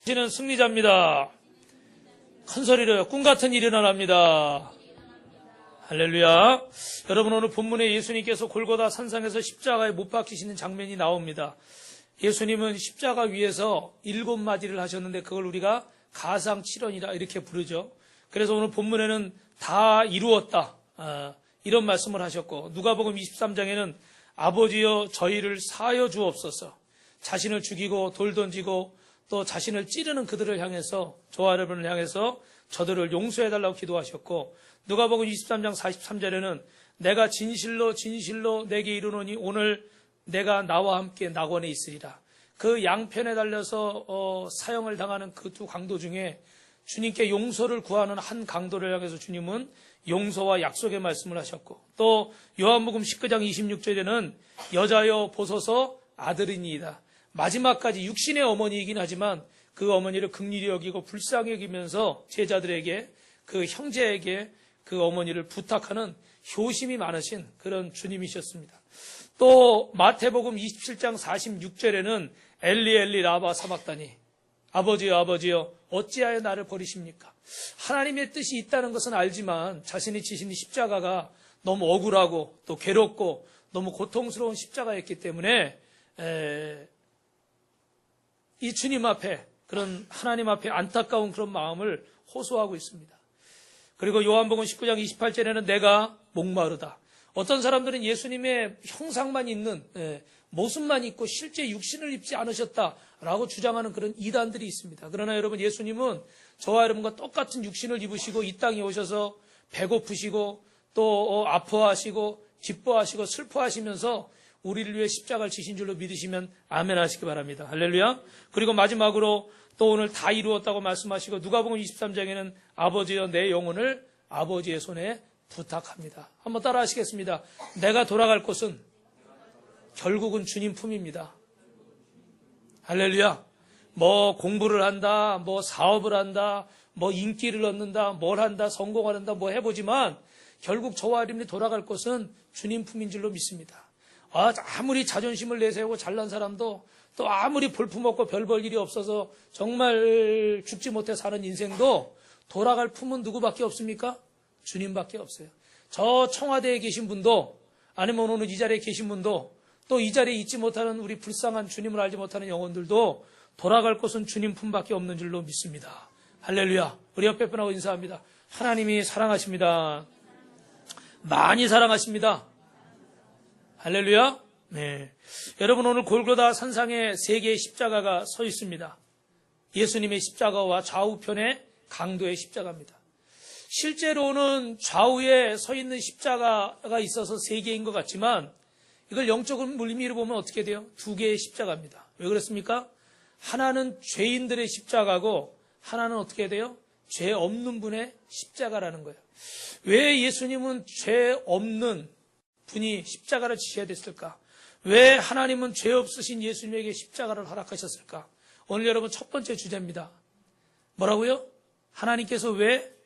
당신은 승리자입니다. 큰 소리로 꿈같은 일이 일어납니다. 할렐루야. 여러분, 오늘 본문에 예수님께서 골고다 산상에서 십자가에 못 박히시는 장면이 나옵니다. 예수님은 십자가 위에서 7마디를 하셨는데 그걸 우리가 가상칠언이라 이렇게 부르죠. 그래서 오늘 본문에는 다 이루었다, 이런 말씀을 하셨고, 누가복음 23장에는 아버지여 저희를 사하여 주옵소서, 자신을 죽이고 돌 던지고 또 자신을 찌르는 그들을 향해서, 저와 여러분을 향해서 저들을 용서해달라고 기도하셨고, 누가복음 23장 43절에는 내가 진실로 진실로 내게 이르노니 오늘 내가 나와 함께 낙원에 있으리라. 그 양편에 달려서 사형을 당하는 그 두 강도 중에 주님께 용서를 구하는 한 강도를 향해서 주님은 용서와 약속의 말씀을 하셨고, 또 요한복음 19장 26절에는 여자여 보소서 아들이니이다. 마지막까지 육신의 어머니이긴 하지만 그 어머니를 긍휼히 여기고 불쌍히 여기면서 제자들에게, 그 형제에게 그 어머니를 부탁하는 효심이 많으신 그런 주님이셨습니다. 또 마태복음 27장 46절에는 엘리 엘리 라바 사박다니, 아버지여 아버지여 어찌하여 나를 버리십니까? 하나님의 뜻이 있다는 것은 알지만 자신이 지신 십자가가 너무 억울하고 또 괴롭고 너무 고통스러운 십자가였기 때문에 이 주님 앞에, 그런 하나님 앞에 안타까운 그런 마음을 호소하고 있습니다. 그리고 요한복음 19장 28절에는 내가 목마르다. 어떤 사람들은 예수님의 형상만 있는, 모습만 있고 실제 육신을 입지 않으셨다라고 주장하는 그런 이단들이 있습니다. 그러나 여러분, 예수님은 저와 여러분과 똑같은 육신을 입으시고 이 땅에 오셔서 배고프시고 또 아파하시고 기뻐하시고 슬퍼하시면서 우리를 위해 십자가를 지신 줄로 믿으시면 아멘 하시기 바랍니다. 할렐루야. 그리고 마지막으로 또 오늘 다 이루었다고 말씀하시고, 누가복음 23장에는 아버지여 내 영혼을 아버지의 손에 부탁합니다. 한번 따라 하시겠습니다. 내가 돌아갈 곳은 결국은 주님 품입니다. 할렐루야. 뭐 공부를 한다, 뭐 사업을 한다, 뭐 인기를 얻는다, 뭘 한다, 성공을 한다, 뭐 해보지만 결국 저와 여러분이 돌아갈 곳은 주님 품인 줄로 믿습니다. 아무리 자존심을 내세우고 잘난 사람도, 또 아무리 볼품없고 별 볼 일이 없어서 정말 죽지 못해 사는 인생도 돌아갈 품은 누구밖에 없습니까? 주님밖에 없어요. 저 청와대에 계신 분도, 아니면 오늘 이 자리에 계신 분도, 또 이 자리에 있지 못하는 우리 불쌍한 주님을 알지 못하는 영혼들도 돌아갈 곳은 주님 품밖에 없는 줄로 믿습니다. 할렐루야. 우리 옆에 분하고 인사합니다. 하나님이 사랑하십니다. 많이 사랑하십니다. 할렐루야. 네. 여러분, 오늘 골고다 산상에 3개의 십자가가 서 있습니다. 예수님의 십자가와 좌우편에 강도의 십자가입니다. 실제로는 좌우에 서 있는 십자가가 있어서 3개인 것 같지만 이걸 영적인 의미로 보면 어떻게 돼요? 2개의 십자가입니다. 왜 그렇습니까? 하나는 죄인들의 십자가고 하나는 어떻게 돼요? 죄 없는 분의 십자가라는 거예요. 왜 예수님은 죄 없는 분이 십자가를 지셔야 됐을까? 왜 하나님은 죄 없으신 예수님에게 십자가를 허락하셨을까? 오늘 여러분 첫 번째 주제입니다. 뭐라고요? 하나님께서 왜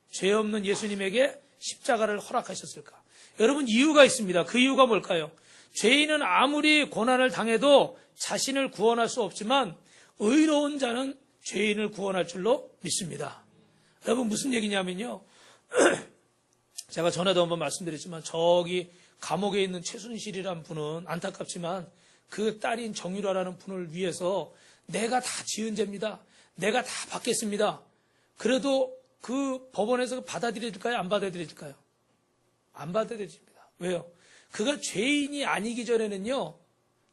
죄 없는 예수님에게 십자가를 허락하셨을까? 여러분, 이유가 있습니다. 그 이유가 뭘까요? 죄인은 아무리 고난을 당해도 자신을 구원할 수 없지만 의로운 자는 죄인을 구원할 줄로 믿습니다. 여러분, 무슨 얘기냐면요, 제가 전에도 한번 말씀드렸지만 저기 감옥에 있는 최순실이라는 분은 안타깝지만 그 딸인 정유라라는 분을 위해서 내가 다 지은 죄입니다, 내가 다 받겠습니다. 그래도 그 법원에서 받아들여질까요? 안 받아들여질까요? 안 받아들여집니다. 왜요? 그가 죄인이 아니기 전에는요,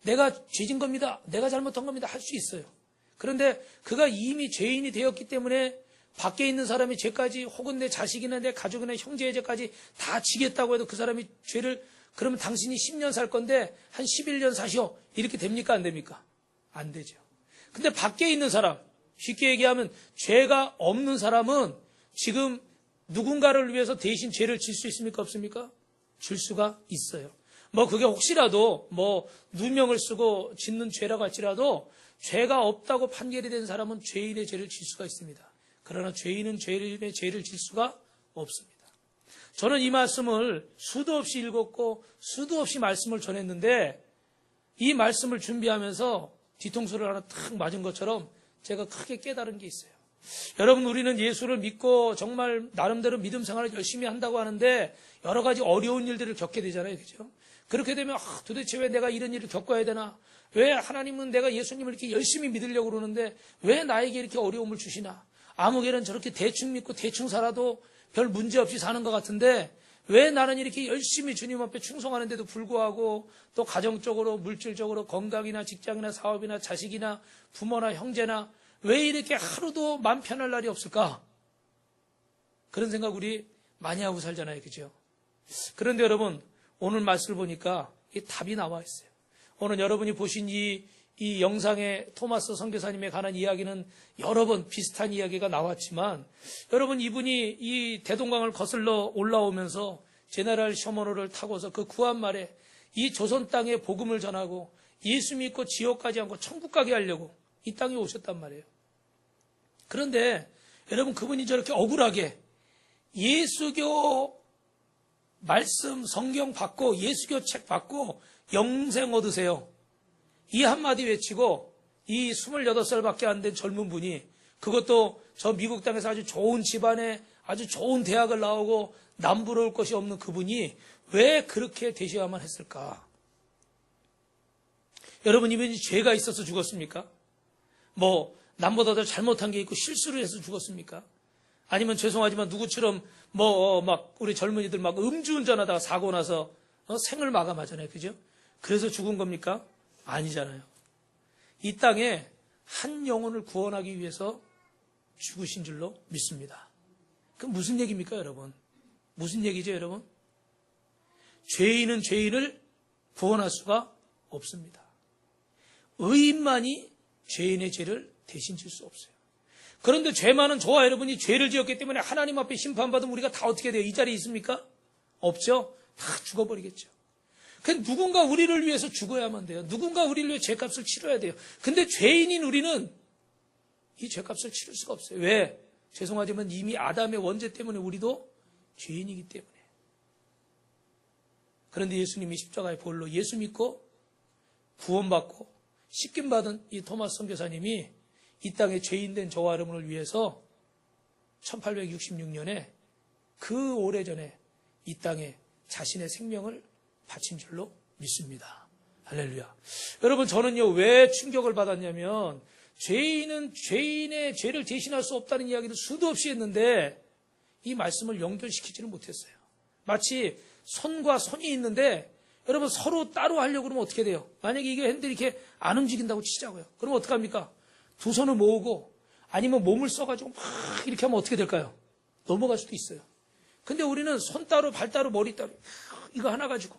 내가 죄진 겁니다, 내가 잘못한 겁니다 할 수 있어요. 그런데 그가 이미 죄인이 되었기 때문에 밖에 있는 사람이 죄까지, 혹은 내 자식이나 내 가족이나 형제의 죄까지 다 지겠다고 해도 그 사람이 죄를, 그러면 당신이 10년 살 건데 한 11년 사시오, 이렇게 됩니까? 안 됩니까? 안 되죠. 근데 밖에 있는 사람, 쉽게 얘기하면 죄가 없는 사람은 지금 누군가를 위해서 대신 죄를 질 수 있습니까? 없습니까? 질 수가 있어요. 뭐 그게 혹시라도 뭐 누명을 쓰고 짓는 죄라고 할지라도 죄가 없다고 판결이 된 사람은 죄인의 죄를 질 수가 있습니다. 그러나 죄인은 죄인의 죄를 질 수가 없습니다. 저는 이 말씀을 수도 없이 읽었고 수도 없이 말씀을 전했는데, 이 말씀을 준비하면서 뒤통수를 하나 탁 맞은 것처럼 제가 크게 깨달은 게 있어요. 여러분, 우리는 예수를 믿고 정말 나름대로 믿음 생활을 열심히 한다고 하는데 여러 가지 어려운 일들을 겪게 되잖아요. 그죠? 그렇게 되면 도대체 왜 내가 이런 일을 겪어야 되나? 왜 하나님은 내가 예수님을 이렇게 열심히 믿으려고 그러는데 왜 나에게 이렇게 어려움을 주시나? 아무개는 저렇게 대충 믿고 대충 살아도 별 문제 없이 사는 것 같은데 왜 나는 이렇게 열심히 주님 앞에 충성하는데도 불구하고 또 가정적으로 물질적으로 건강이나 직장이나 사업이나 자식이나 부모나 형제나 왜 이렇게 하루도 맘 편할 날이 없을까? 그런 생각 우리 많이 하고 살잖아요. 그죠? 그런데 여러분, 오늘 말씀을 보니까 이 답이 나와 있어요. 오늘 여러분이 보신 이 영상에 토마스 선교사님에 관한 이야기는 여러 번 비슷한 이야기가 나왔지만 여러분, 이분이 이 대동강을 거슬러 올라오면서 제네럴 셔먼호를 타고서 그 구한말에 이 조선 땅에 복음을 전하고 예수 믿고 지옥 가지 않고 천국 가게 하려고 이 땅에 오셨단 말이에요. 그런데 여러분, 그분이 저렇게 억울하게 예수교 말씀 성경 받고 예수교 책 받고 영생 얻으세요. 이 한마디 외치고 이 28살밖에 안 된 젊은 분이, 그것도 저 미국 땅에서 아주 좋은 집안에 아주 좋은 대학을 나오고 남부러울 것이 없는 그분이 왜 그렇게 되셔야만 했을까? 여러분, 이분이 죄가 있어서 죽었습니까? 뭐 남보다 더 잘못한 게 있고 실수를 해서 죽었습니까? 아니면 죄송하지만 누구처럼 막 우리 젊은이들 막 음주운전하다가 사고 나서 생을 마감하잖아요. 그죠? 그래서 죽은 겁니까? 아니잖아요. 이 땅에 한 영혼을 구원하기 위해서 죽으신 줄로 믿습니다. 그럼 무슨 얘기입니까, 여러분? 무슨 얘기죠, 여러분? 죄인은 죄인을 구원할 수가 없습니다. 의인만이 죄인의 죄를 대신 질 수 없어요. 그런데 죄 많은 저와 여러분이 죄를 지었기 때문에 하나님 앞에 심판받으면 우리가 다 어떻게 돼요? 이 자리에 있습니까? 없죠? 다 죽어버리겠죠. 누군가 우리를 위해서 죽어야만 돼요. 누군가 우리를 위해 죄값을 치러야 돼요. 근데 죄인인 우리는 이 죄값을 치를 수가 없어요. 왜? 죄송하지만 이미 아담의 원죄 때문에 우리도 죄인이기 때문에. 그런데 예수님이 십자가의 보혈로 예수 믿고 구원받고 씻김받은 이 토마스 선교사님이 이 땅에 죄인된 저와 여러분을 위해서 1866년에 그 오래전에 이 땅에 자신의 생명을 바친 줄로 믿습니다. 할렐루야. 여러분, 저는요, 왜 충격을 받았냐면 죄인은 죄인의 죄를 대신할 수 없다는 이야기를 수도 없이 했는데 이 말씀을 연결시키지는 못했어요. 마치 손과 손이 있는데 여러분, 서로 따로 하려고 그러면 어떻게 돼요? 만약에 이게 핸들이 이렇게 안 움직인다고 치자고요. 그러면 어떡합니까? 두 손을 모으고 아니면 몸을 써가지고 막 이렇게 하면 어떻게 될까요? 넘어갈 수도 있어요. 근데 우리는 손 따로 발 따로 머리 따로 이거 하나 가지고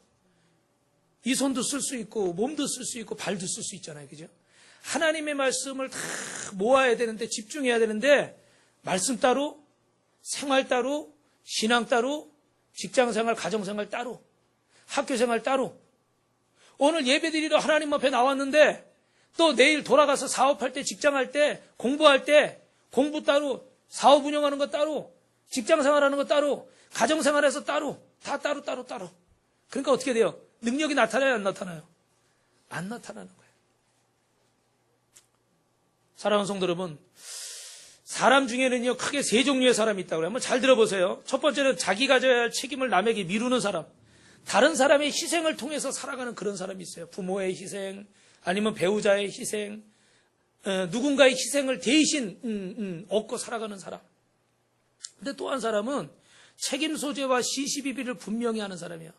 이 손도 쓸 수 있고 몸도 쓸 수 있고 발도 쓸 수 있잖아요. 그죠? 하나님의 말씀을 다 모아야 되는데 집중해야 되는데 말씀 따로 생활 따로 신앙 따로 직장생활 가정생활 따로 학교생활 따로 오늘 예배드리러 하나님 앞에 나왔는데 또 내일 돌아가서 사업할 때 직장할 때 공부할 때 공부 따로 사업 운영하는 거 따로 직장생활하는 거 따로 가정생활에서 따로 다 따로 그러니까 어떻게 돼요? 능력이 나타나요? 안 나타나요? 안 나타나는 거예요. 사랑하는 성도 여러분, 사람 중에는요 크게 세 종류의 사람이 있다고 해요. 한번 잘 들어보세요. 첫 번째는 자기가 가져야 할 책임을 남에게 미루는 사람, 다른 사람의 희생을 통해서 살아가는 그런 사람이 있어요. 부모의 희생, 아니면 배우자의 희생, 누군가의 희생을 대신 얻고 살아가는 사람. 근데 또 한 사람은 책임 소재와 시시비비를 분명히 하는 사람이에요.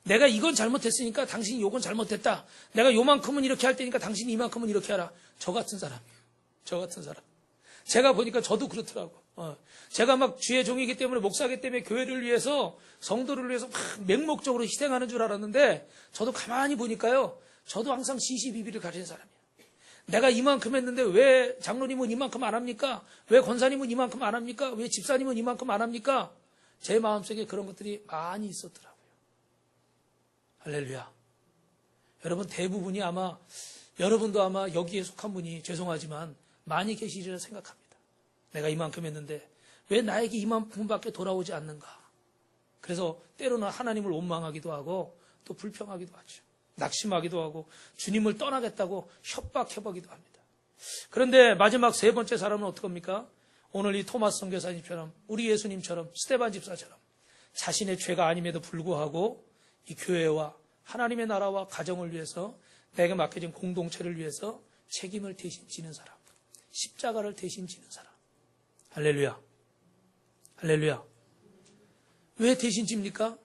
내가 이건 잘못했으니까 당신이 요건 잘못했다. 내가 요만큼은 이렇게 할 테니까 당신이 이만큼은 이렇게 하라. 저 같은 사람이에요. 저 같은 사람. 제가 보니까 저도 그렇더라고. 제가 막 주의 종이기 때문에 목사기 때문에 교회를 위해서 성도를 위해서 막 맹목적으로 희생하는 줄 알았는데 저도 가만히 보니까요. 저도 항상 시시비비를 가진 사람이에요. 내가 이만큼 했는데 왜 장로님은 이만큼 안 합니까? 왜 권사님은 이만큼 안 합니까? 왜 집사님은 이만큼 안 합니까? 제 마음속에 그런 것들이 많이 있었더라고요. 할렐루야. 여러분, 대부분이 아마 여러분도 아마 여기에 속한 분이 죄송하지만 많이 계시리라 생각합니다. 내가 이만큼 했는데 왜 나에게 이만큼밖에 돌아오지 않는가? 그래서 때로는 하나님을 원망하기도 하고 또 불평하기도 하죠. 낙심하기도 하고 주님을 떠나겠다고 협박해보기도 합니다. 그런데 마지막 세 번째 사람은 어떡합니까? 오늘 이 토마스 선교사님처럼, 우리 예수님처럼, 스데반 집사처럼 자신의 죄가 아님에도 불구하고 이 교회와 하나님의 나라와 가정을 위해서, 내게 맡겨진 공동체를 위해서 책임을 대신 지는 사람, 십자가를 대신 지는 사람. 할렐루야. 할렐루야. 왜 대신 집니까?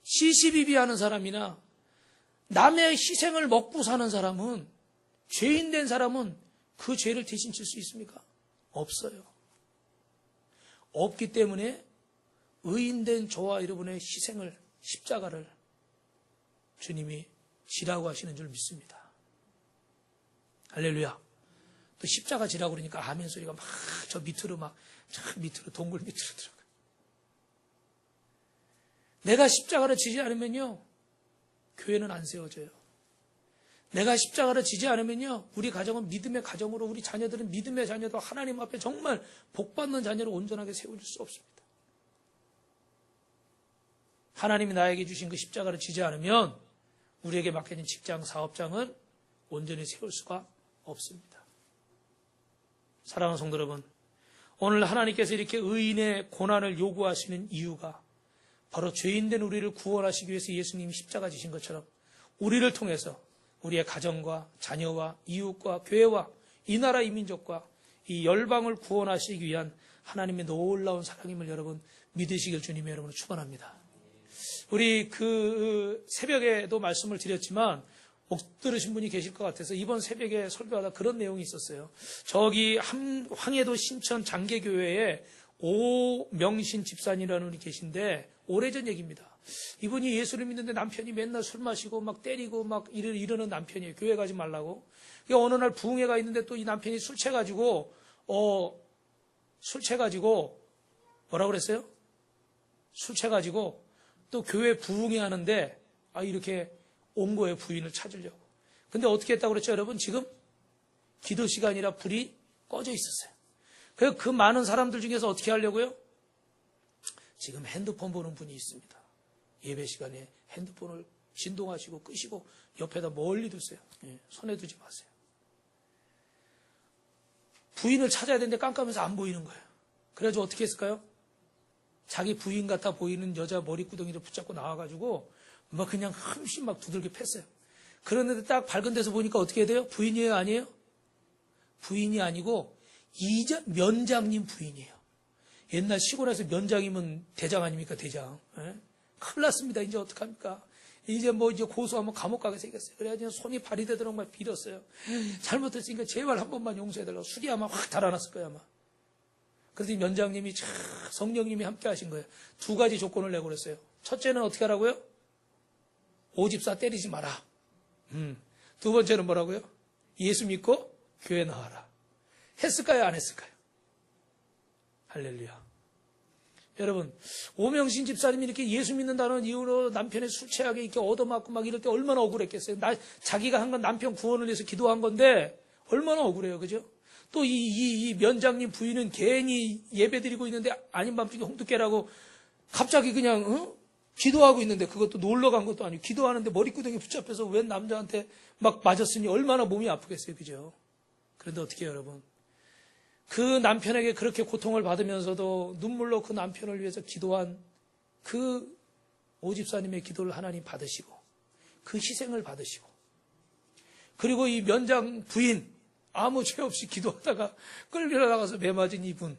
시시비비하는 사람이나 남의 희생을 먹고 사는 사람은, 죄인 된 사람은 그 죄를 대신 질 수 있습니까? 없어요. 없기 때문에 의인된 저와 여러분의 희생을, 십자가를 주님이 지라고 하시는 줄 믿습니다. 할렐루야. 또 십자가 지라고 그러니까 아멘 소리가 막 저 밑으로 저 밑으로 동굴 밑으로 들어가요. 내가 십자가를 지지 않으면요, 교회는 안 세워져요. 내가 십자가를 지지 않으면요, 우리 가정은 믿음의 가정으로, 우리 자녀들은 믿음의 자녀도 하나님 앞에 정말 복받는 자녀로 온전하게 세워질 수 없습니다. 하나님이 나에게 주신 그 십자가를 지지 않으면 우리에게 맡겨진 직장, 사업장을 온전히 세울 수가 없습니다. 사랑하는 성도 여러분, 오늘 하나님께서 이렇게 의인의 고난을 요구하시는 이유가 바로 죄인된 우리를 구원하시기 위해서 예수님이 십자가 지신 것처럼 우리를 통해서 우리의 가정과 자녀와 이웃과 교회와 이 나라 이 민족과 이 열방을 구원하시기 위한 하나님의 놀라운 사랑임을 여러분 믿으시길 주님의 여러분을 축원합니다. 우리 그 새벽에도 말씀을 드렸지만 못 들으신 분이 계실 것 같아서 이번 새벽에 설교하다 그런 내용이 있었어요. 저기 황해도 신천 장계교회에 오명신 집사님이라는 분이 계신데, 오래전 얘기입니다. 이분이 예수를 믿는데 남편이 맨날 술 마시고 막 때리고 막 이러는 남편이에요. 교회 가지 말라고. 어느 날 부흥회가 있는데 또 이 남편이 술 취해가지고 뭐라고 그랬어요? 술 취해가지고 또 교회 부흥회 하는데 이렇게 온 거예요. 부인을 찾으려고. 근데 어떻게 했다고 그랬죠, 여러분? 지금 기도 시간이라 불이 꺼져 있었어요. 그래서 그 많은 사람들 중에서 어떻게 하려고요? 지금 핸드폰 보는 분이 있습니다. 예배 시간에 핸드폰을 진동하시고 끄시고 옆에다 멀리 두세요. 손에 두지 마세요. 부인을 찾아야 되는데 깜깜해서 안 보이는 거예요. 그래가지고 어떻게 했을까요? 자기 부인 같아 보이는 여자 머리구덩이를 붙잡고 나와가지고 막 그냥 흠씬 막 두들겨 팼어요. 그런데 딱 밝은 데서 보니까 어떻게 돼요? 부인이에요? 아니에요? 부인이 아니고 면장님 부인이에요. 옛날 시골에서 면장이면 대장 아닙니까? 대장. 큰일 났습니다. 이제 어떡합니까? 이제 고소하면 감옥 가게 생겼어요. 그래가지고 손이 발이 되도록 막 빌었어요. 잘못했으니까 제발 한 번만 용서해달라고. 술이 아마 확 달아났을 거예요, 아마. 그래서 이 면장님이 성령님이 함께 하신 거예요. 두 가지 조건을 내고 그랬어요. 첫째는 어떻게 하라고요? 오집사 때리지 마라. 두 번째는 뭐라고요? 예수 믿고 교회 나와라. 했을까요? 안 했을까요? 할렐루야. 여러분, 오명신 집사님이 이렇게 예수 믿는다는 이유로 남편의 술 취하게 이렇게 얻어맞고 막 이럴 때 얼마나 억울했겠어요. 자기가 한 건 남편 구원을 위해서 기도한 건데 얼마나 억울해요. 그죠? 또 이 면장님 부인은 괜히 예배 드리고 있는데 아닌 밤중에 홍두깨라고 갑자기 그냥 기도하고 있는데, 그것도 놀러 간 것도 아니고 기도하는데 머리구덩이 붙잡혀서 웬 남자한테 막 맞았으니 얼마나 몸이 아프겠어요. 그죠? 그런데 어떻게 해요, 여러분? 그 남편에게 그렇게 고통을 받으면서도 눈물로 그 남편을 위해서 기도한 그 오집사님의 기도를 하나님 받으시고 그 희생을 받으시고, 그리고 이 면장 부인 아무 죄 없이 기도하다가 끌려 나가서 매 맞은 이분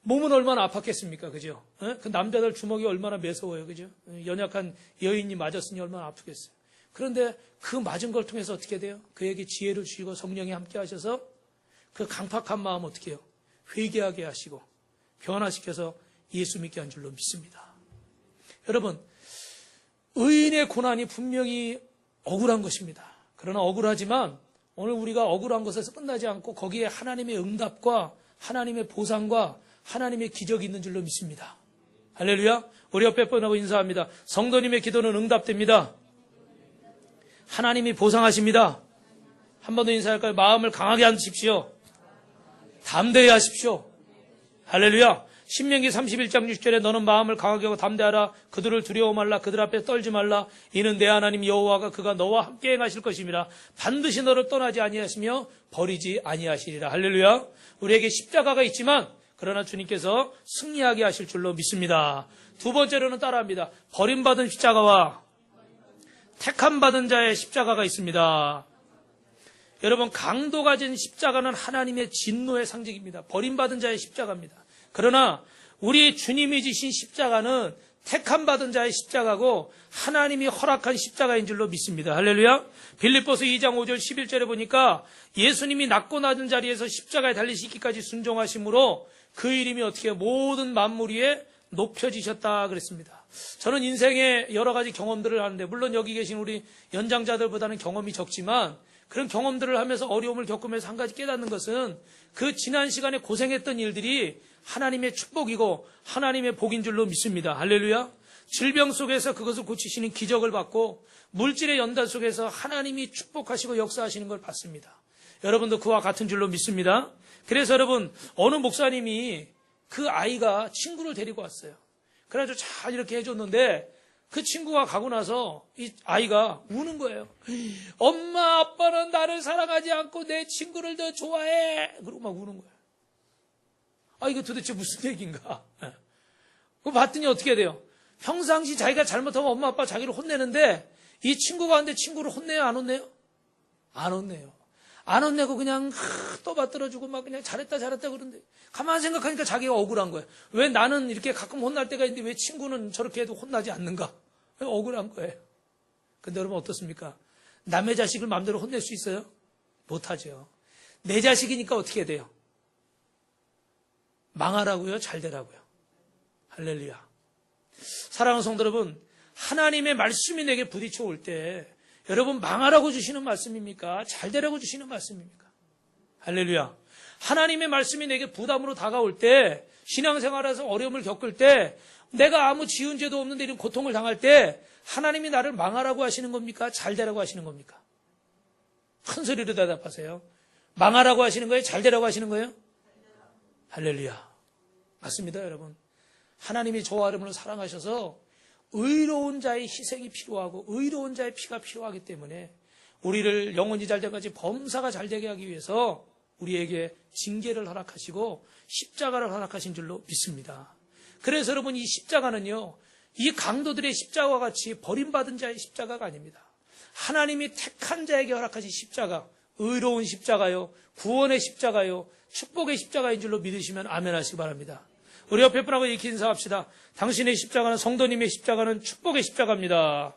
몸은 얼마나 아팠겠습니까? 그죠? 그 남자들 주먹이 얼마나 매서워요. 그죠? 연약한 여인이 맞았으니 얼마나 아프겠어요. 그런데 그 맞은 걸 통해서 어떻게 돼요? 그에게 지혜를 주시고 성령이 함께 하셔서 그 강팍한 마음 어떻게 해요? 회개하게 하시고 변화시켜서 예수 믿게 한 줄로 믿습니다. 여러분, 의인의 고난이 분명히 억울한 것입니다. 그러나 억울하지만 오늘 우리가 억울한 것에서 끝나지 않고 거기에 하나님의 응답과 하나님의 보상과 하나님의 기적이 있는 줄로 믿습니다. 할렐루야. 우리 옆에 분하고 인사합니다. 성도님의 기도는 응답됩니다. 하나님이 보상하십니다. 한 번 더 인사할까요? 마음을 강하게 하십시오. 담대히 하십시오. 할렐루야. 신명기 31장 6절에 너는 마음을 강하게 하고 담대하라. 그들을 두려워 말라. 그들 앞에 떨지 말라. 이는 내 하나님 여호와가 그가 너와 함께 행하실 것임이라. 반드시 너를 떠나지 아니하시며 버리지 아니하시리라. 할렐루야. 우리에게 십자가가 있지만 그러나 주님께서 승리하게 하실 줄로 믿습니다. 두 번째로는 따라합니다. 버림받은 십자가와 택함받은 자의 십자가가 있습니다. 여러분, 강도 가진 십자가는 하나님의 진노의 상징입니다. 버림받은 자의 십자가입니다. 그러나 우리 주님이 지신 십자가는 택함받은 자의 십자가고 하나님이 허락한 십자가인 줄로 믿습니다. 할렐루야. 빌립보서 2장 5절 11절에 보니까 예수님이 낮고 낮은 자리에서 십자가에 달리시기까지 순종하심으로 그 이름이 어떻게 모든 만물 위에 높여지셨다 그랬습니다. 저는 인생에 여러 가지 경험들을 하는데, 물론 여기 계신 우리 연장자들보다는 경험이 적지만 그런 경험들을 하면서 어려움을 겪으면서 한 가지 깨닫는 것은 그 지난 시간에 고생했던 일들이 하나님의 축복이고 하나님의 복인 줄로 믿습니다. 할렐루야. 질병 속에서 그것을 고치시는 기적을 받고 물질의 연단 속에서 하나님이 축복하시고 역사하시는 걸 봤습니다. 여러분도 그와 같은 줄로 믿습니다. 그래서 여러분, 어느 목사님이 그 아이가 친구를 데리고 왔어요. 그래가지고 잘 이렇게 해줬는데 그 친구가 가고 나서 이 아이가 우는 거예요. 엄마, 아빠는 나를 사랑하지 않고 내 친구를 더 좋아해. 그러고 막 우는 거예요. 아, 이거 도대체 무슨 얘기인가? 그거 봤더니 어떻게 돼요? 평상시 자기가 잘못하면 엄마, 아빠 자기를 혼내는데 이 친구가 하는데 친구를 혼내요? 안 혼내요? 안 혼내요. 안 혼내고 그냥 떠받들어주고 막 그냥 잘했다 그러는데 가만히 생각하니까 자기가 억울한 거예요. 왜 나는 이렇게 가끔 혼날 때가 있는데 왜 친구는 저렇게 해도 혼나지 않는가? 억울한 거예요. 근데 여러분 어떻습니까? 남의 자식을 마음대로 혼낼 수 있어요? 못하죠. 내 자식이니까 어떻게 돼요? 망하라고요? 잘 되라고요? 할렐루야. 사랑하는 성도 여러분, 하나님의 말씀이 내게 부딪혀 올 때 여러분 망하라고 주시는 말씀입니까? 잘 되라고 주시는 말씀입니까? 할렐루야. 하나님의 말씀이 내게 부담으로 다가올 때, 신앙생활에서 어려움을 겪을 때, 내가 아무 지은 죄도 없는데 이런 고통을 당할 때 하나님이 나를 망하라고 하시는 겁니까? 잘 되라고 하시는 겁니까? 큰 소리로 대답하세요. 망하라고 하시는 거예요? 잘 되라고 하시는 거예요? 할렐루야. 맞습니다, 여러분. 하나님이 저와 여러분을 사랑하셔서 의로운 자의 희생이 필요하고 의로운 자의 피가 필요하기 때문에 우리를 영원히 잘 되까지 범사가 잘 되게 하기 위해서 우리에게 징계를 허락하시고 십자가를 허락하신 줄로 믿습니다. 그래서 여러분, 이 십자가는요, 이 강도들의 십자가와 같이 버림받은 자의 십자가가 아닙니다. 하나님이 택한 자에게 허락하신 십자가, 의로운 십자가요, 구원의 십자가요, 축복의 십자가인 줄로 믿으시면 아멘 하시기 바랍니다. 우리 옆에 분하고 이렇게 인사합시다. 당신의 십자가는, 성도님의 십자가는 축복의 십자가입니다.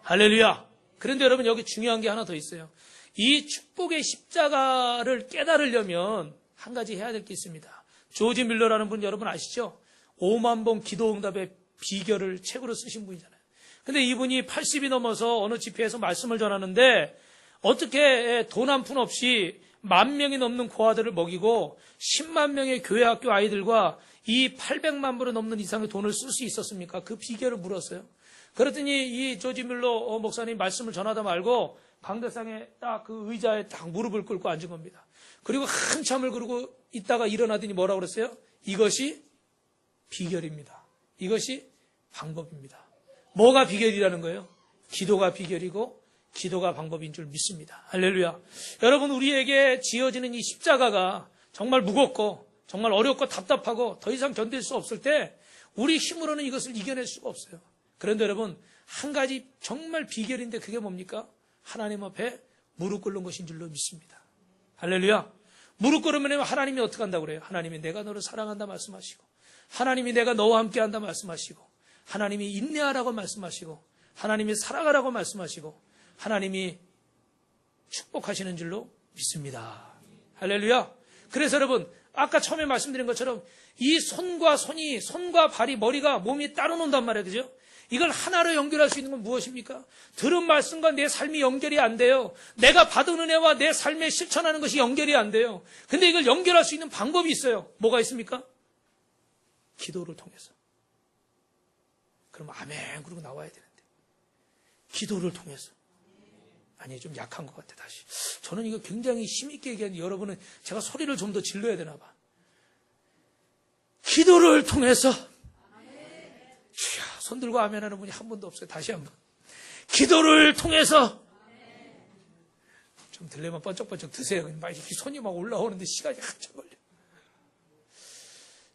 할렐루야. 그런데 여러분, 여기 중요한 게 하나 더 있어요. 이 축복의 십자가를 깨달으려면 한 가지 해야 될 게 있습니다. 조지 밀러라는 분 여러분 아시죠? 5만 번 기도응답의 비결을 책으로 쓰신 분이잖아요. 근데 이분이 80이 넘어서 어느 집회에서 말씀을 전하는데 어떻게 돈 한 푼 없이 10,000명이 넘는 고아들을 먹이고 10만 명의 교회 학교 아이들과 이 800만 불이 넘는 이상의 돈을 쓸 수 있었습니까? 그 비결을 물었어요. 그랬더니 이 조지 밀러 목사님 말씀을 전하다 말고 강대상에 딱 그 의자에 딱 무릎을 꿇고 앉은 겁니다. 그리고 한참을 그러고 있다가 일어나더니 뭐라고 그랬어요? 이것이 비결입니다. 이것이 방법입니다. 뭐가 비결이라는 거예요? 기도가 비결이고 기도가 방법인 줄 믿습니다. 할렐루야. 여러분, 우리에게 지어지는 이 십자가가 정말 무겁고 정말 어렵고 답답하고 더 이상 견딜 수 없을 때 우리 힘으로는 이것을 이겨낼 수가 없어요. 그런데 여러분, 한 가지 정말 비결인데 그게 뭡니까? 하나님 앞에 무릎 꿇는 것인 줄로 믿습니다. 할렐루야. 무릎 꿇으면 하나님이 어떻게 한다고 그래요? 하나님이 내가 너를 사랑한다 말씀하시고, 하나님이 내가 너와 함께 한다 말씀하시고, 하나님이 인내하라고 말씀하시고, 하나님이 사랑하라고 말씀하시고, 하나님이 축복하시는 줄로 믿습니다. 할렐루야. 그래서 여러분, 아까 처음에 말씀드린 것처럼 이 손과 발이, 머리가, 몸이 따로 논단 말이에요. 그죠? 이걸 하나로 연결할 수 있는 건 무엇입니까? 들은 말씀과 내 삶이 연결이 안 돼요. 내가 받은 은혜와 내 삶에 실천하는 것이 연결이 안 돼요. 근데 이걸 연결할 수 있는 방법이 있어요. 뭐가 있습니까? 기도를 통해서. 그럼 아멘 그러고 나와야 되는데. 기도를 통해서. 아니, 좀 약한 것 같아, 다시. 저는 이거 굉장히 힘있게 얘기하는데 여러분은 제가 소리를 좀 더 질러야 되나 봐. 기도를 통해서 주야, 손 들고 아멘 하는 분이 한 분도 없어요. 다시 한번. 기도를 통해서 좀 들려면 번쩍번쩍 드세요. 막 이렇게 손이 막 올라오는데 시간이 한참 걸려.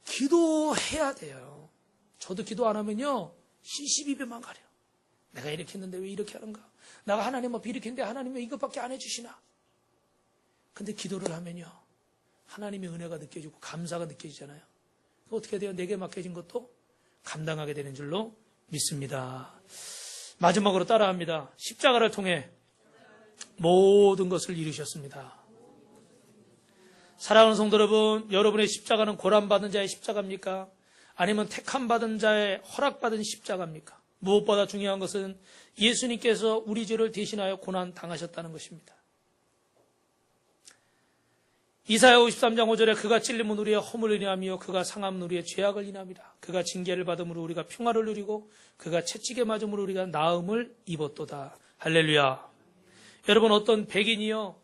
기도해야 돼요. 저도 기도 안 하면요 시시비비만 가려. 내가 이렇게 했는데 왜 이렇게 하는가? 내가 하나님 앞에 이렇게 했는데 하나님 왜 이것밖에 안 해주시나? 근데 기도를 하면요 하나님의 은혜가 느껴지고 감사가 느껴지잖아요. 어떻게 돼요? 내게 맡겨진 것도 감당하게 되는 줄로 믿습니다. 마지막으로 따라합니다. 십자가를 통해 모든 것을 이루셨습니다. 사랑하는 성도 여러분, 여러분의 십자가는 고난받은 자의 십자가입니까? 아니면 택함받은 자의 허락받은 십자가입니까? 무엇보다 중요한 것은 예수님께서 우리 죄를 대신하여 고난 당하셨다는 것입니다. 이사야 53장 5절에 그가 찔림은 우리의 허물을 인하며 그가 상함은 우리의 죄악을 인함이라. 그가 징계를 받음으로 우리가 평화를 누리고 그가 채찍에 맞음으로 우리가 나음을 입었도다. 할렐루야. 여러분, 어떤 백인이요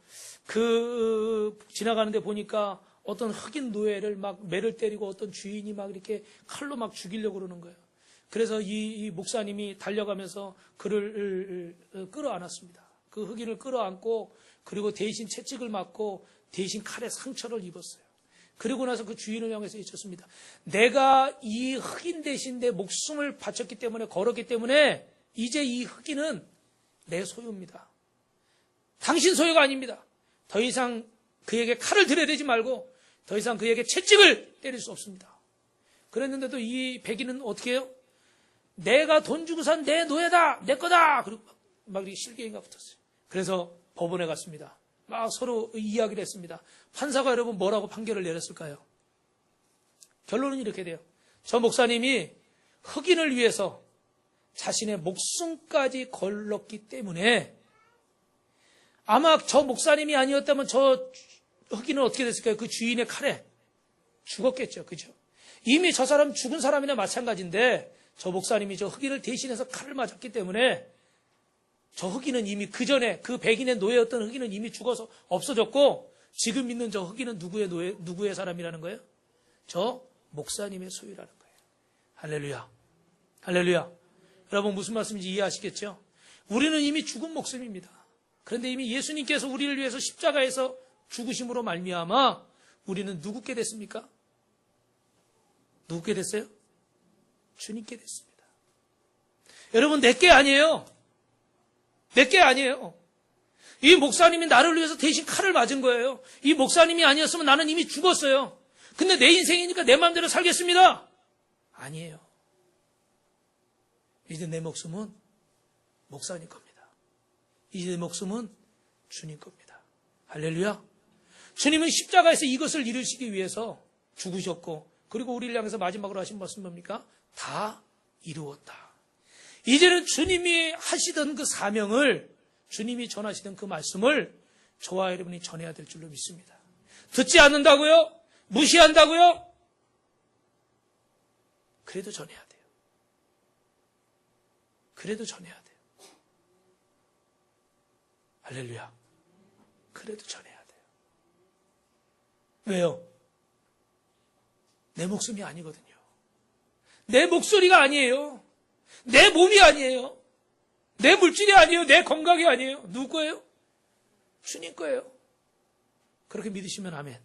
지나가는데 보니까 어떤 흑인 노예를 막 매를 때리고 어떤 주인이 막 이렇게 칼로 막 죽이려고 그러는 거예요. 그래서 이 목사님이 달려가면서 그를 끌어안았습니다. 그 흑인을 끌어안고 그리고 대신 채찍을 맞고 대신 칼에 상처를 입었어요. 그리고 나서 그 주인을 향해서 외쳤습니다. 내가 이 흑인 대신 내 목숨을 바쳤기 때문에, 걸었기 때문에 이제 이 흑인은 내 소유입니다. 당신 소유가 아닙니다. 더 이상 그에게 칼을 들여대지 말고 더 이상 그에게 채찍을 때릴 수 없습니다. 그랬는데도 이 백인은 어떻게 해요? 내가 돈 주고 산 내 노예다, 내 거다. 그리고 막 이렇게 실갱이가 붙었어요. 그래서 법원에 갔습니다. 막 서로 이야기를 했습니다. 판사가 여러분 뭐라고 판결을 내렸을까요? 결론은 이렇게 돼요. 저 목사님이 흑인을 위해서 자신의 목숨까지 걸렀기 때문에 아마 저 목사님이 아니었다면 저 흑인은 어떻게 됐을까요? 그 주인의 칼에 죽었겠죠. 그죠? 이미 저 사람 죽은 사람이나 마찬가지인데 저 목사님이 저 흑인을 대신해서 칼을 맞았기 때문에 저 흑인은 이미 그 전에 그 백인의 노예였던 흑인은 이미 죽어서 없어졌고 지금 있는 저 흑인은 누구의 사람이라는 거예요? 저 목사님의 소유라는 거예요. 할렐루야. 할렐루야. 여러분 무슨 말씀인지 이해하시겠죠? 우리는 이미 죽은 목숨입니다. 그런데 이미 예수님께서 우리를 위해서 십자가에서 죽으심으로 말미암아 우리는 누구께 됐습니까? 누구께 됐어요? 주님께 됐습니다. 여러분 내게 아니에요. 내게 아니에요. 이 목사님이 나를 위해서 대신 칼을 맞은 거예요. 이 목사님이 아니었으면 나는 이미 죽었어요. 근데 내 인생이니까 내 마음대로 살겠습니다. 아니에요. 이제 내 목숨은 목사님 겁니다. 이제 내 목숨은 주님 겁니다. 할렐루야. 주님은 십자가에서 이것을 이루시기 위해서 죽으셨고 그리고 우리를 향해서 마지막으로 하신 말씀 뭡니까? 다 이루었다. 이제는 주님이 하시던 그 사명을, 주님이 전하시던 그 말씀을 저와 여러분이 전해야 될 줄로 믿습니다. 듣지 않는다고요? 무시한다고요? 그래도 전해야 돼요. 그래도 전해야 돼요. 할렐루야. 그래도 전해야 돼요. 왜요? 내 목숨이 아니거든요. 내 목소리가 아니에요. 내 몸이 아니에요. 내 물질이 아니에요. 내 건강이 아니에요. 누구 거예요? 주님 거예요. 그렇게 믿으시면 아멘.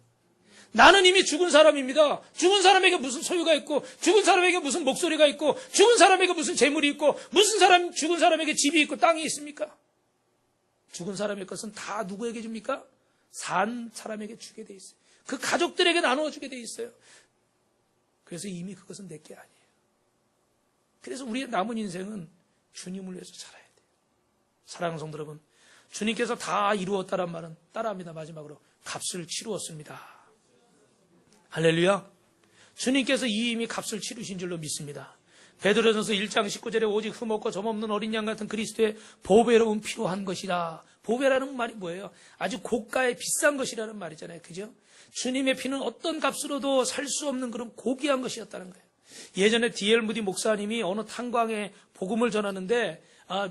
나는 이미 죽은 사람입니다. 죽은 사람에게 무슨 소유가 있고 죽은 사람에게 무슨 목소리가 있고 죽은 사람에게 무슨 재물이 있고 죽은 사람에게 집이 있고 땅이 있습니까? 죽은 사람의 것은 다 누구에게 줍니까? 산 사람에게 주게 돼 있어요. 그 가족들에게 나누어 주게 돼 있어요. 그래서 이미 그것은 내게 아니에요. 그래서 우리의 남은 인생은 주님을 위해서 살아야 돼요. 사랑하는 성도 여러분, 주님께서 다 이루었다란 말은 따라합니다. 마지막으로 값을 치루었습니다. 할렐루야. 주님께서 이미 값을 치르신 줄로 믿습니다. 베드로전서 1장 19절에 오직 흠없고 점없는 어린 양 같은 그리스도의 보배로운 필요한 것이라. 보배라는 말이 뭐예요? 아주 고가의 비싼 것이라는 말이잖아요. 그죠? 주님의 피는 어떤 값으로도 살 수 없는 그런 고귀한 것이었다는 거예요. 예전에 D.L. 무디 목사님이 어느 탄광에 복음을 전하는데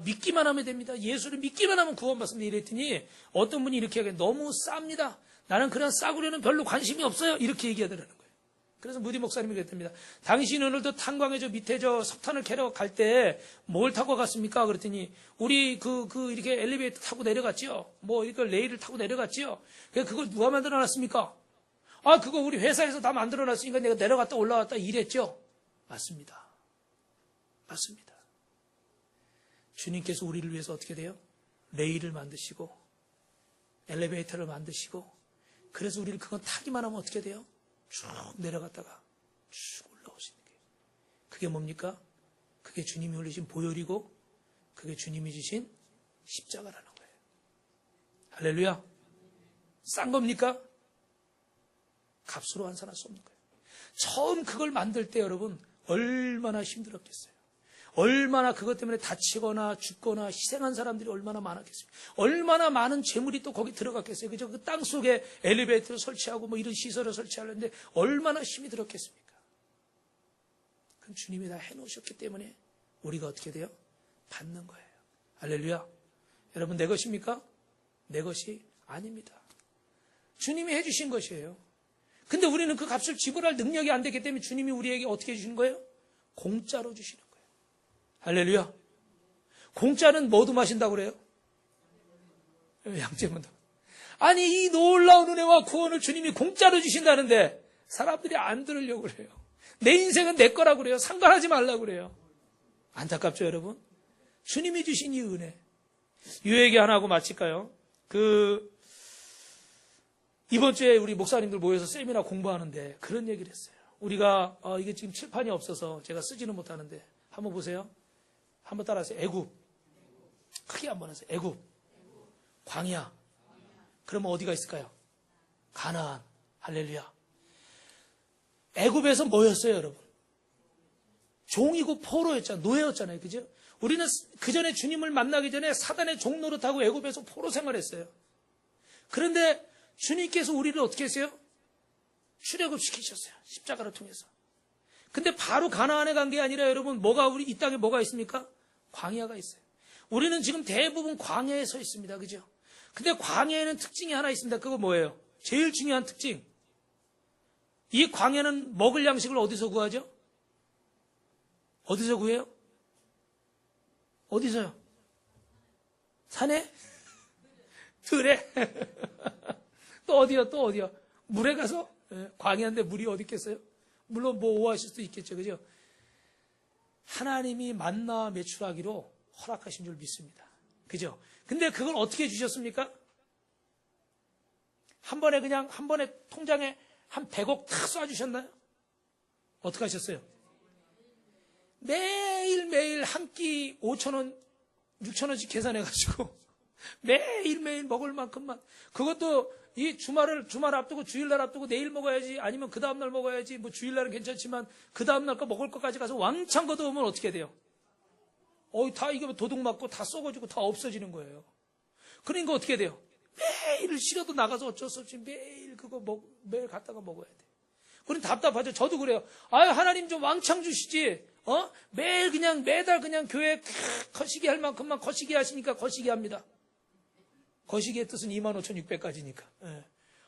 믿기만 하면 됩니다. 예수를 믿기만 하면 구원받습니다. 이랬더니 어떤 분이 이렇게 하게 너무 쌉니다. 나는 그냥 싸구려는 별로 관심이 없어요. 이렇게 얘기하더라는 거예요. 그래서 무디 목사님이 그랬답니다. 당신이 오늘도 탄광에 저 밑에 저 석탄을 캐러 갈 때 뭘 타고 갔습니까? 그랬더니 우리 이렇게 엘리베이터 타고 내려갔지요. 뭐 이렇게 레일을 타고 내려갔지요. 그걸 누가 만들어 놨습니까? 아, 그거 우리 회사에서 다 만들어 놨으니까 내가 내려갔다 올라갔다 일했죠. 맞습니다. 맞습니다. 주님께서 우리를 위해서 어떻게 돼요? 레일을 만드시고 엘리베이터를 만드시고 그래서 우리를 그건 타기만 하면 어떻게 돼요? 쭉 내려갔다가 쭉 올라오시는 게. 그게 뭡니까? 그게 주님이 올리신 보혈이고 그게 주님이 주신 십자가라는 거예요. 할렐루야. 싼 겁니까? 값으로 환산할 수 없는 거예요. 처음 그걸 만들 때 여러분 얼마나 힘들었겠어요. 얼마나 그것 때문에 다치거나 죽거나 희생한 사람들이 얼마나 많았겠습니까? 얼마나 많은 재물이 또 거기 들어갔겠어요. 그죠? 그 땅 속에 엘리베이터를 설치하고 뭐 이런 시설을 설치하려는데 얼마나 힘이 들었겠습니까? 그럼 주님이 다 해놓으셨기 때문에 우리가 어떻게 돼요? 받는 거예요. 할렐루야. 여러분 내 것입니까? 내 것이 아닙니다. 주님이 해주신 것이에요. 근데 우리는 그 값을 지불할 능력이 안 되기 때문에 주님이 우리에게 어떻게 해주시는 거예요? 공짜로 주시는 거예요. 할렐루야. 공짜는 뭐도 마신다고 그래요? 양재문도. 아니 이 놀라운 은혜와 구원을 주님이 공짜로 주신다는데 사람들이 안 들으려고 그래요. 내 인생은 내 거라고 그래요. 상관하지 말라고 그래요. 안타깝죠 여러분? 주님이 주신 이 은혜. 이 얘기 하나 하고 마칠까요? 이번 주에 우리 목사님들 모여서 세미나 공부하는데 그런 얘기를 했어요. 우리가 이게 지금 칠판이 없어서 제가 쓰지는 못하는데 한번 보세요. 한번 따라하세요. 애굽. 크게 한번 하세요. 애굽. 광야. 그러면 어디가 있을까요? 가나안. 할렐루야. 애굽에서 뭐였어요, 여러분? 종이고 포로였잖아요. 노예였잖아요. 그죠? 우리는 그 전에 주님을 만나기 전에 사단의 종노릇 하고 애굽에서 포로 생활했어요. 그런데 주님께서 우리를 어떻게 했어요? 출애굽시키셨어요. 십자가를 통해서. 근데 바로 가나안에 간 게 아니라 여러분 이 땅에 뭐가 있습니까? 광야가 있어요. 우리는 지금 대부분 광야에 서 있습니다. 그죠? 근데 광야에는 특징이 하나 있습니다. 그거 뭐예요? 제일 중요한 특징. 이 광야는 먹을 양식을 어디서 구하죠? 어디서 구해요? 어디서요? 산에? 들에? 또 어디요? 물에 가서? 광야인데 물이 어디 있겠어요? 물론 뭐 오아시스도 있겠죠. 그죠? 하나님이 만나 매출하기로 허락하신 줄 믿습니다. 그죠? 근데 그걸 어떻게 주셨습니까? 한 번에 통장에 한 100억 탁 쏴주셨나요? 어떻게 하셨어요? 매일매일 한 끼 5,000원, 6,000원씩 계산해가지고 매일매일 먹을 만큼만. 그것도 이 주말 앞두고 주일날 앞두고 내일 먹어야지 아니면 그 다음날 먹어야지 뭐 주일날은 괜찮지만 그 다음날 거 먹을 것까지 가서 왕창 걷어오면 어떻게 돼요? 다 이거 도둑 맞고 다 썩어지고 다 없어지는 거예요. 그러니까 어떻게 돼요? 매일 싫어도 나가서 어쩔 수 없이 매일 매일 갖다가 먹어야 돼. 우린 답답하죠. 저도 그래요. 하나님 좀 왕창 주시지. 매달 그냥 교회 거시기 할 만큼만 거시기 하시니까 거시기 합니다. 거시기의 뜻은 25,600까지니까.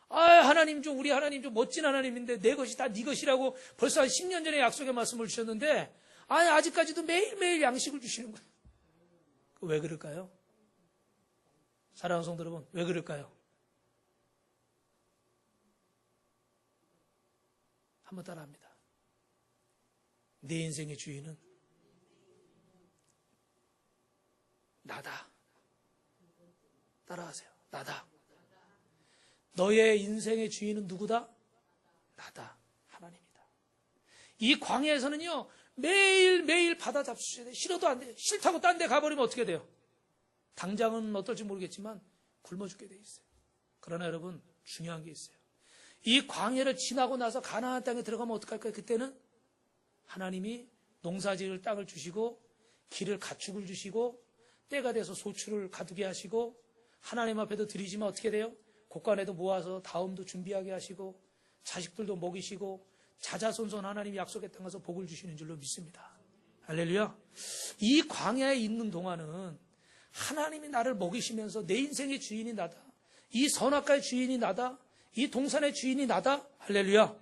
하나님 우리 하나님 좀 멋진 하나님인데 내 것이 다 네 것이라고 벌써 한 10년 전에 약속의 말씀을 주셨는데 아직까지도 매일매일 양식을 주시는 거예요. 왜 그럴까요? 사랑하는 성도 여러분, 왜 그럴까요? 한번 따라합니다. 내 인생의 주인은 나다. 따라하세요. 나다. 너의 인생의 주인은 누구다? 나다. 하나님이다. 이 광야에서는요, 매일매일 바다 잡수셔야 돼요. 싫어도 안 돼요. 싫다고 딴 데 가버리면 어떻게 돼요? 당장은 어떨지 모르겠지만 굶어 죽게 돼 있어요. 그러나 여러분, 중요한 게 있어요. 이 광야를 지나고 나서 가나안 땅에 들어가면 어떡할까요? 그때는 하나님이 농사지을 땅을 주시고 길을 가축을 주시고 때가 돼서 소출을 가두게 하시고 하나님 앞에도 드리지만 어떻게 돼요? 곳간에도 모아서 다음도 준비하게 하시고 자식들도 먹이시고 자자손손 하나님이 약속의 땅 가서 복을 주시는 줄로 믿습니다. 할렐루야. 이 광야에 있는 동안은 하나님이 나를 먹이시면서 내 인생의 주인이 나다. 이 선악과의 주인이 나다. 이 동산의 주인이 나다. 할렐루야.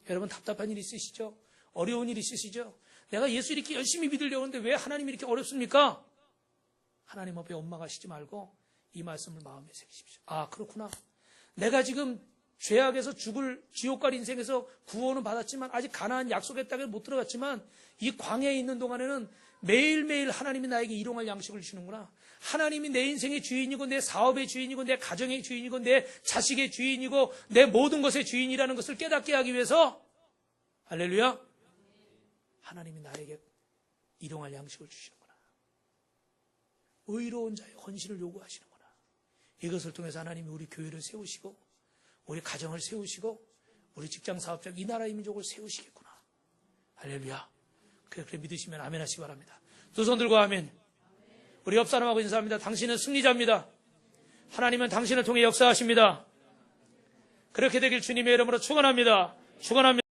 여러분 답답한 일 있으시죠? 어려운 일 있으시죠? 내가 예수 이렇게 열심히 믿으려고 하는데 왜 하나님이 이렇게 어렵습니까? 하나님 앞에 원망하시지 말고 이 말씀을 마음에 새기십시오. 아, 그렇구나. 내가 지금 죄악에서 죽을 지옥 갈 인생에서 구원은 받았지만 아직 가나안 약속의 땅에 못 들어갔지만 이 광야에 있는 동안에는 매일매일 하나님이 나에게 일용할 양식을 주시는구나. 하나님이 내 인생의 주인이고 내 사업의 주인이고 내 가정의 주인이고 내 자식의 주인이고 내 모든 것의 주인이라는 것을 깨닫게 하기 위해서 할렐루야, 하나님이 나에게 일용할 양식을 주시는구나. 의로운 자의 헌신을 요구하시는구나. 이것을 통해서 하나님이 우리 교회를 세우시고 우리 가정을 세우시고 우리 직장 사업자 이 나라의 민족을 세우시겠구나. 할렐루야. 그렇게 믿으시면 아멘 하시기 바랍니다. 두 손 들고 아멘. 우리 옆 사람하고 인사합니다. 당신은 승리자입니다. 하나님은 당신을 통해 역사하십니다. 그렇게 되길 주님의 이름으로 축원합니다. 축원합니다.